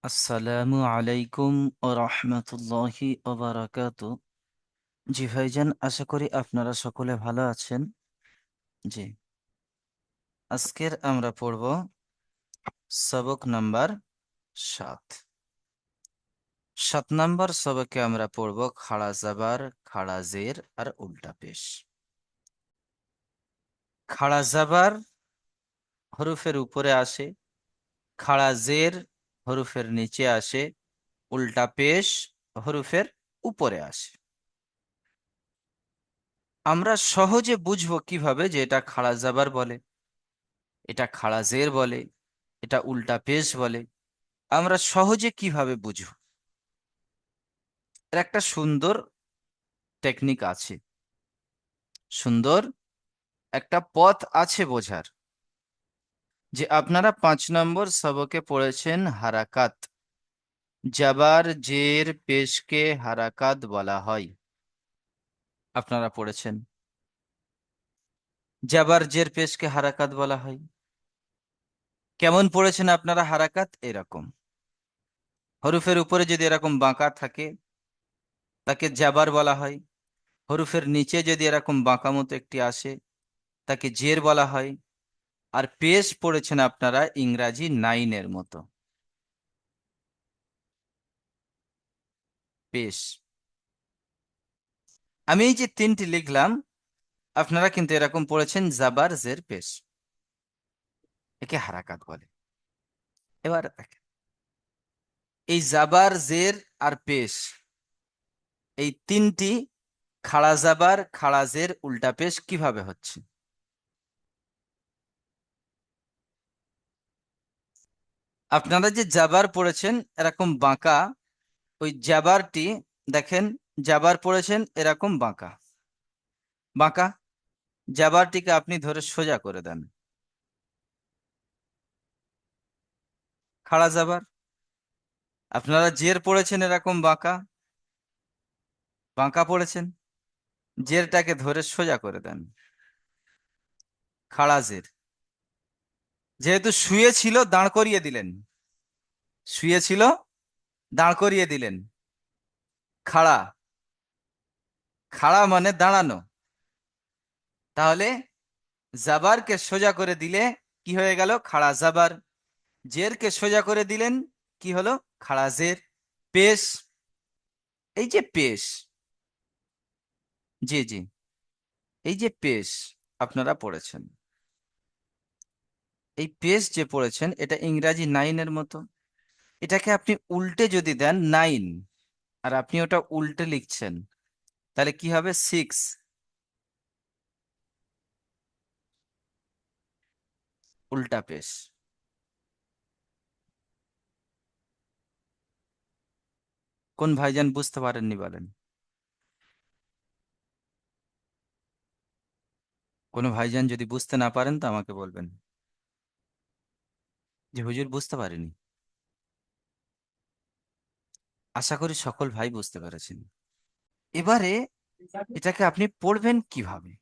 আসসালামু আলাইকুম ও রহমতুল্লাহি ও বারাকাতু। জি ভাইজান, আশা করি আপনারা সকলে ভালো আছেন। জি, আজকের আমরা পড়ব সবক নাম্বার 7। 7 নম্বর সবকে আমরা পড়ব খাড়া জাবার, খাড়া জের আর উল্টা পেশ। খাড়া জাবার হরফের উপরে আসে, খাড়া জের হরফের নিচে আসে, উল্টা পেশ হরফের উপরে আসে। আমরা সহজে বুঝবো কিভাবে যে এটা খাড়া জাবার বলে, এটা খাড়া জের বলে, এটা উল্টা পেশ বলে। আমরা সহজে কিভাবে বুঝবো? এর একটা সুন্দর টেকনিক আছে, সুন্দর একটা পথ আছে বোঝার। যে আপনারা 5 নম্বর সবকে পড়েছেন হারাকাত, জাবার জের পেশকে হারাকাত বলা হয়। আপনারা পড়েছেন জাবার জের পেশকে হারাকাত বলা হয়। কেমন পড়েছেন আপনারা হারাকাত? এরকম হরফের উপরে যদি এরকম বাঁকা থাকে তাকে জাবার বলা হয়। হরফের নিচে যদি এরকম বাঁকা মতো একটি আসে তাকে জের বলা হয়। আর পেশ পড়েছেন আপনারা ইংরাজি 9-এর মতো পেশ। আমি এই যে 3টি লিখলাম, আপনারা কিন্তু এরকম পড়েছেন জাবার জের পেশ, একে হারাকাত বলে। এবার দেখেন, এই জাবার জের আর পেশ, এই 3টি খাড়া জাবার খাড়া জের উল্টা পেশ কিভাবে হচ্ছে? আপনারা যে জাবার পড়েছেন এরকম বাঁকা, ওই জাবারটি দেখেন, জাবার পড়েছেন এরকম বাঁকা বাঁকা, জাবারটিকে আপনি ধরে সোজা করে দেন, খাড়া জাবার। আপনারা জের পড়েছেন এরকম বাঁকা বাঁকা পড়েছেন, জেরটাকে ধরে সোজা করে দেন, খাড়া জের। যেহেতু শুয়ে ছিল দাঁড় করিয়ে দিলেন, শুয়ে ছিল দাঁড় করিয়ে দিলেন, খাড়া, খাড়া মানে দাঁড়ানো। তাহলে জাবারকে সোজা করে দিলে কি হয়ে গেল? খাড়া জাবার। জেরকে সোজা করে দিলেন, কি হলো? খাড়া জের। পেশ, এই যে পেশ, জি জি, এই যে পেশ আপনারা পড়েছেন, এই পেশ যে পড়েছেন এটা ইংরাজি 9-এর মতো। এটাকে আপনি উল্টে যদি দেন 9, আর আপনি ওটা উল্টে লিখছেন, তাহলে কি হবে? 6, উল্টা পেশ। কোন ভাইজান বুঝতে পারেননি বলেন? কোনো ভাইজান যদি বুঝতে না পারেন তো আমাকে বলবেন যে হুজুর বুঝতে পারিনি। আশা করি সকল ভাই বুঝতে পেরেছেন। এবারে এটাকে আপনি পড়বেন কিভাবে?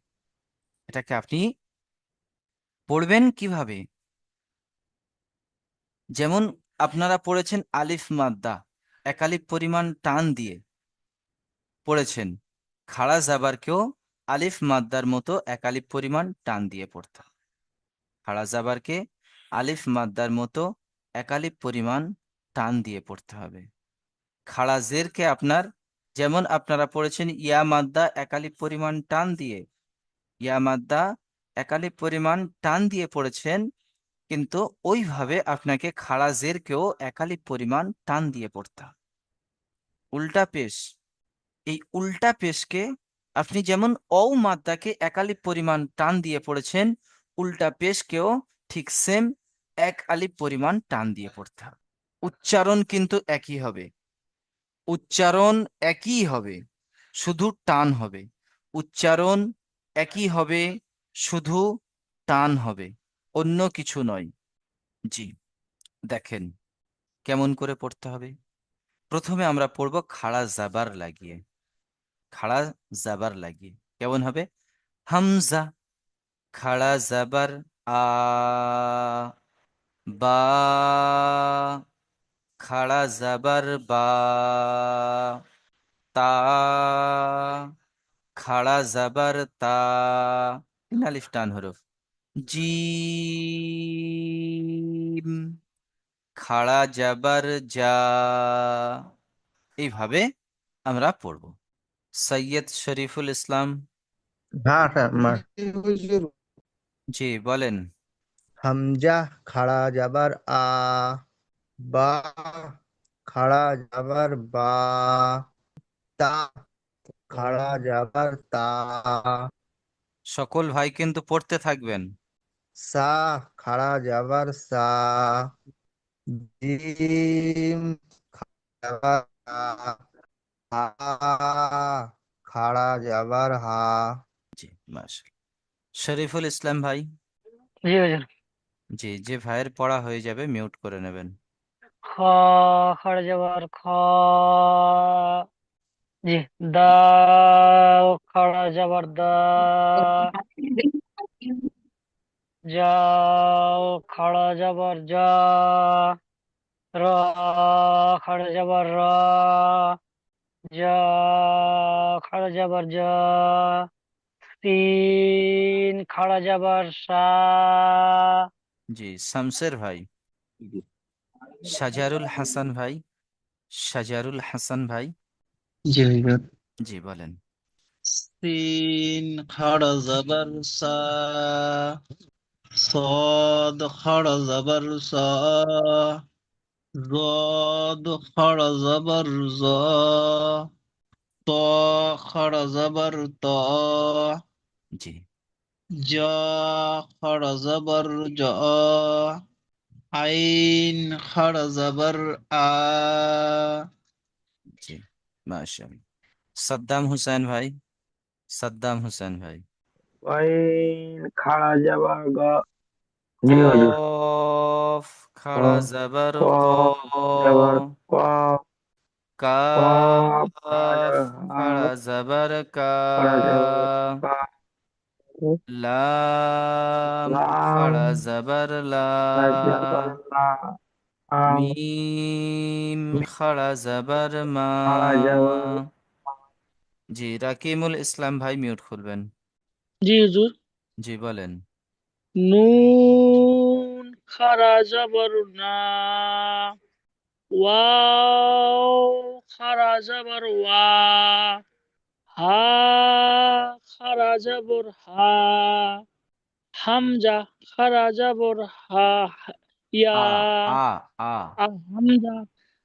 এটাকে আপনি পড়বেন কিভাবে? যেমন আপনারা পড়েছেন আলিফ মাদ্দা, একালিপ পরিমাণ টান দিয়ে পড়েছেন। খাড়া জাবারকেও আলিফ মাদ্দার মতো একালিপ পরিমাণ টান দিয়ে পড়তে হবে। খাড়া জাবারকে আলিফ মাদ্দার মতো একালিপ পরিমাণ টান দিয়ে পড়তে হবে। খাড়া জেরকে আপনার, যেমন আপনারা পড়েছেন ইয়া মাদ্দা একালিপ পরিমাণ টান দিয়ে, ইয়া মাদ্দা একালিপ পরিমাণ টান দিয়ে পড়েছেন, কিন্তু ওইভাবে আপনাকে খাড়া জেরকেও একালিপ পরিমাণ টান দিয়ে পড়তে হবে। উল্টা পেশ, এই উল্টা পেশকে আপনি যেমন অ মাদ্দাকে একালিপ পরিমাণ টান দিয়ে পড়েছেন, উল্টা পেশকেও ঠিক সেম এক আলিপ পরিমাণ টান দিয়ে পড়তে হবে। উচ্চারণ কিন্তু একই হবে, উচ্চারণ একই হবে, শুধু টান হবে। উচ্চারণ একই হবে, শুধু টান হবে, অন্য কিছু নয়। জি, দেখেন কেমন করে পড়তে হবে। প্রথমে আমরা পড়ব খাড়া জাবার লাগিয়ে, খাড়া জাবার লাগিয়ে কেমন হবে? হামজা, খাড়া জাবার আ, বা, খাড়া জাবার বা, তা, খাড়া জাবার তা, তিন আলিফ টান হরফ। জিম, খাড়া জাবার যা। এইভাবে আমরা পড়ব। সৈয়দ শরীফুল ইসলাম। हाँ हाँ। জি বলেন। হামজা খাড়া যাবার আ, বা খাড়া যাবার বা, তা খাড়া যাবার তা, সকল ভাই কিন্তু পড়তে থাকবেন। সা খাড়া যাবার সা, জিম যাবার হা, হা খাড়া যাবার হা। জি মাশাআল্লাহ। শরীফুল ইসলাম ভাই। জি হুজুর। জি, যে ভাইয়ের পড়া হয়ে যাবে মিউট করে নেবেন। খ, খড় জবর খ। জি। দাল, খড় জবর দা। জাল, খড় জবর জা। র, খড় জবর র। জা, খড় জবর জা। সিন, খড় জবর সা। জি শামসের ভাই। শাজারুল হাসান ভাই। শাজারুল হাসান ভাই। জি হুজুর। জি বলেন। সিন খাড়া জাবার সা, صاد خړ زبر سا، ضاد خړ زبر زا، طا خړ زبر تا، জি جا خړ زبر جا، عين خړ زبر آ। জি মাশাআল্লাহ। সাদ্দাম হুসেন ভাই। সাদ্দাম হুসেন ভাই। ওয়াইন, খাড়া জবর গ। জি হুজুর। কফ, খাড়া জাবার ক। কফ জবর ক। কফ খাড়া কাফ, জবর হা। খাড়া জাবার কা। খাড়া জবর কা। লাম, লাম, খাড়া জাবার লা। খাড়া জবর লা। আম, মিম, খাড়া জাবার মা। খাড়া জবর। জি রাকিমুল ইসলাম ভাই মিউট খুলবেন। জি হুজুর। জি বলেন। নুন, খাড়া জবর না। ওয়াও, খাড়া জবর ওয়া। হা, খাড়া জবর হা। হামজা, খাড়া জবর হা। ইয়া, আ, আ, আ, হামজা।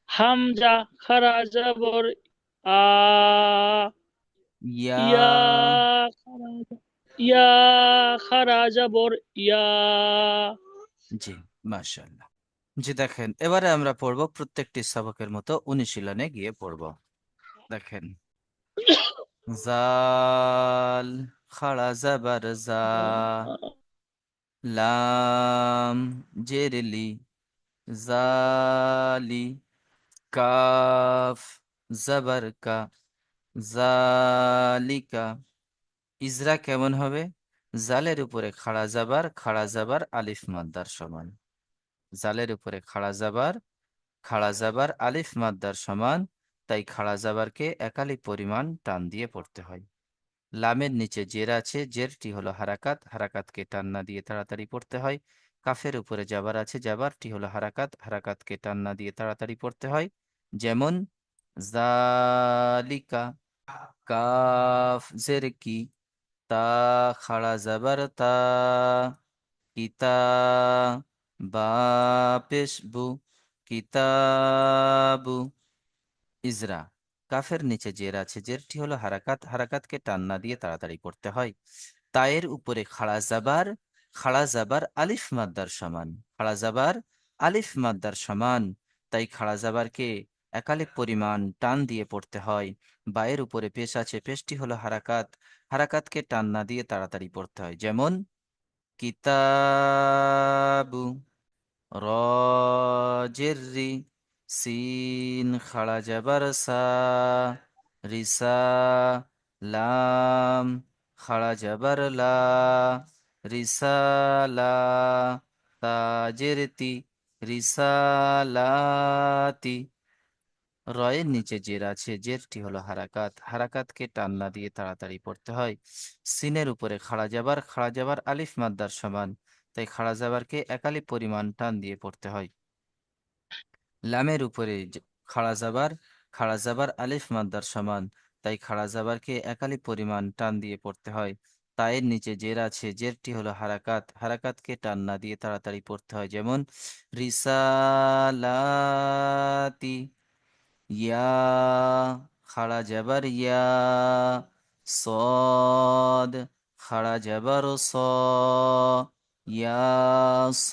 হামজা, খাড়া জবর আ। ইয়া। ইয়া, খাড়া ইয়া, খাড়া জবর ইয়া। জি মাশাআল্লাহ। জি দেখেন, এবারে আমরা পড়বো প্রত্যেকটি সবকের মতো অনুশীলনে গিয়ে পড়বো। দেখেন। জাল, খাড়া জাবার জা। লাম, জেরেলি, জালি। কাফ, জাবার কা, জালিকা। ইজরা কেমন হবে? জালের উপরে খাড়া জাবার, খাড়া জাবার আলিফ মাদ্দার সমান। জালের উপরে খাড়া জাবার আলিফ মাদ্দার সমান। তাই খাড়া জাবারকে একালি পরিমাণ টান দিয়ে পড়তে হয়। লামের নিচে জের আছে, জেরটি হলো হারাকাত, হারাকাতকে টান না দিয়ে তাড়াতাড়ি পড়তে হয়। কাফের উপরে জাবার আছে, জাবারটি হলো হারাকাত, হারাকাতকে টান না দিয়ে তাড়াতাড়ি পড়তে হয়। যেমন জালিকা। কাফ জের কি, তা খাড়া জাবার তা, কিতা, বা পেশ বু, কিতাবু। ইজরা, কাফের নিচে জের আছে, জেরটি হলো হারাকাত, হারাকাতকে টান না দিয়ে তাড়াতাড়ি পড়তে হয়। তায়ের উপরে খাড়া জাবার, খাড়া জাবার আলিফ মাদ্দার সমান। খাড়া জাবার আলিফ মাদ্দার সমান, তাই খাড়া জাবারকে একালিক পরিমাণ টান দিয়ে পড়তে হয়। বায়ের উপরে পেশ আছে, পেশটি হলো হারাকাত, হারাকাতকে টান না দিয়ে তাড়াতাড়ি পড়তে হয়। যেমন কিতাবু। র, জের রি, সিন খাড়া জাবার সা, রিসা। লাম, খাড়া জাবার লা, রিসালা। তা জের তি, রিসালাতি। রয়ের নিচে জের আছে, জেরটি হলো হারাকাত, হারাকাতকে টান না দিয়ে তাড়াতাড়ি পড়তে হয়। সিনের উপরে খাড়া জাবার আলিফ মাদ্দার সমান, তাই খাড়া জাবারকে একালিপ পরিমাণ টান দিয়ে পড়তে হয়। লামের উপরে খাড়া জাবার আলিফ মাদ্দার সমান, তাই খাড়া জাবারকে একালিপ পরিমাণ টান দিয়ে পড়তে হয়। তায়ের নিচে জের আছে, জেরটি হলো হারাকাত, হারাকাতকে টান না দিয়ে তাড়াতাড়ি পড়তে হয়। যেমন রিসালাতি। ইয়া, খাড়া জাবার ইয়া। সদ, খাড়া জাবার স। ইয়া স।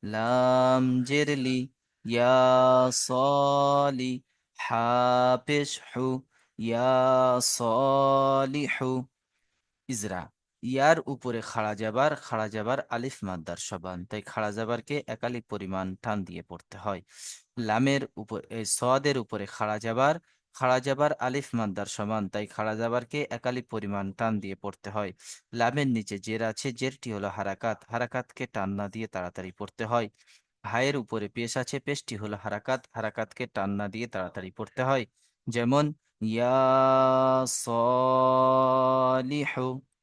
লাম জেরলি। ইয়া সলি। হা পেশ হু। ইয়া সলিহু। ইজরা। ইয়ার উপরে খাড়া যাবার আলিফ মাদ্দার সমান, তাই খাড়া যাবারকে একালিপ পরিমাণ টান দিয়ে পড়তে হয়। লামের উপর সদের উপরে খাড়া যাবার আলিফ মাদ্দার সমান, তাই খাড়া যাবারকে একালিপ পরিমাণ টান দিয়ে পড়তে হয়। লামের নিচে জের আছে, জেরটি হলো হারাকাত, হারাকাতকে টান না দিয়ে তাড়াতাড়ি পড়তে হয়। হায়ের উপরে পেশ আছে, পেশটি হলো হারাকাত, হারাকাতকে টান না দিয়ে তাড়াতাড়ি পড়তে হয়। যেমন ইয়া সলিহু।